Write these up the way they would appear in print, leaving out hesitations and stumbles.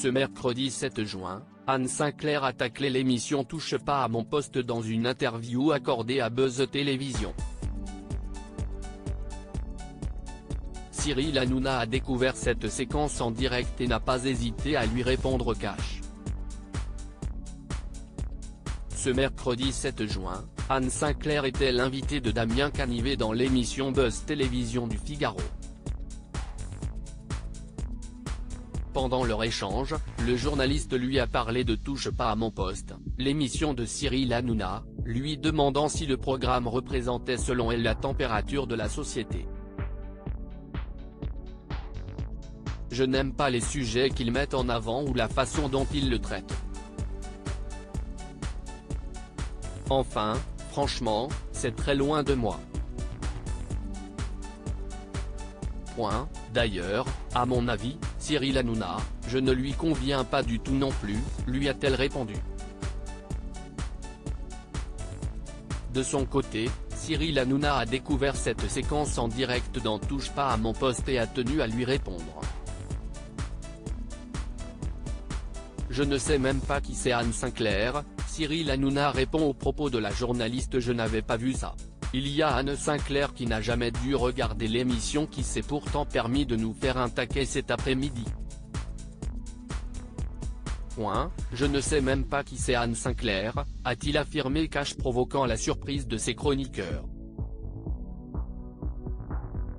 Ce mercredi 7 juin, Anne Sinclair a taclé l'émission Touche pas à mon poste dans une interview accordée à Buzz Télévision. Cyril Hanouna a découvert cette séquence en direct et n'a pas hésité à lui répondre cash. Ce mercredi 7 juin, Anne Sinclair était l'invitée de Damien Canivet dans l'émission Buzz Télévision du Figaro. Pendant leur échange, le journaliste lui a parlé de Touche pas à mon poste, l'émission de Cyril Hanouna, lui demandant si le programme représentait selon elle la température de la société. « Je n'aime pas les sujets qu'ils mettent en avant ou la façon dont ils le traitent. Enfin, franchement, c'est très loin de moi. D'ailleurs, à mon avis, Cyril Hanouna, je ne lui conviens pas du tout non plus, lui a-t-elle répondu. De son côté, Cyril Hanouna a découvert cette séquence en direct dans Touche pas à mon poste et a tenu à lui répondre. Je ne sais même pas qui c'est Anne Sinclair, Cyril Hanouna répond au propos de la journaliste. Je n'avais pas vu ça. Il y a Anne Sinclair qui n'a jamais dû regarder l'émission qui s'est pourtant permis de nous faire un taquet cet après-midi. Je ne sais même pas qui c'est Anne Sinclair, a-t-il affirmé cash provoquant la surprise de ses chroniqueurs.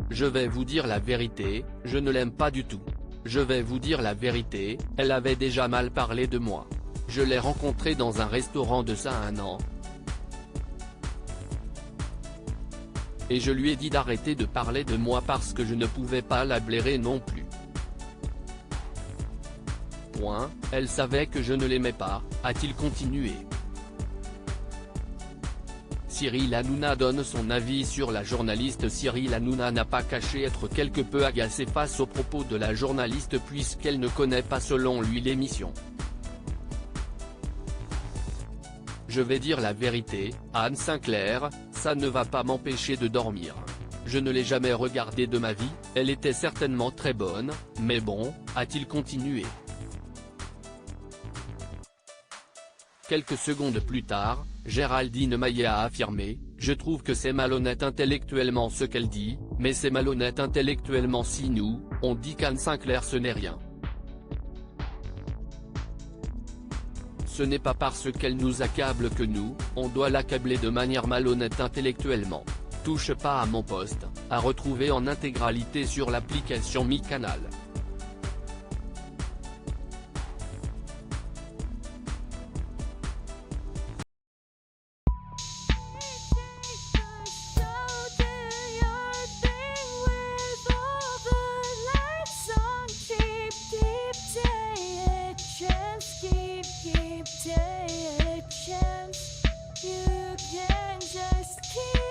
Je vais vous dire la vérité, je ne l'aime pas du tout. Je vais vous dire la vérité, elle avait déjà mal parlé de moi. Je l'ai rencontrée dans un restaurant de ça 1 an. Et je lui ai dit d'arrêter de parler de moi parce que je ne pouvais pas la blairer non plus. Elle savait que je ne l'aimais pas, a-t-il continué. Cyril Hanouna donne son avis sur la journaliste. Cyril Hanouna n'a pas caché être quelque peu agacé face aux propos de la journaliste puisqu'elle ne connaît pas selon lui l'émission. Je vais dire la vérité, Anne Sinclair, ça ne va pas m'empêcher de dormir. Je ne l'ai jamais regardée de ma vie, elle était certainement très bonne, mais bon, a-t-il continué. Quelques secondes plus tard, Géraldine Maillet a affirmé « Je trouve que c'est malhonnête intellectuellement ce qu'elle dit, mais c'est malhonnête intellectuellement si nous, on dit qu'Anne Sinclair ce n'est rien. Ce n'est pas parce qu'elle nous accable que nous, on doit l'accabler de manière malhonnête intellectuellement. Touche pas à mon poste », à retrouver en intégralité sur l'application MyCanal. Take a chance, you can just keep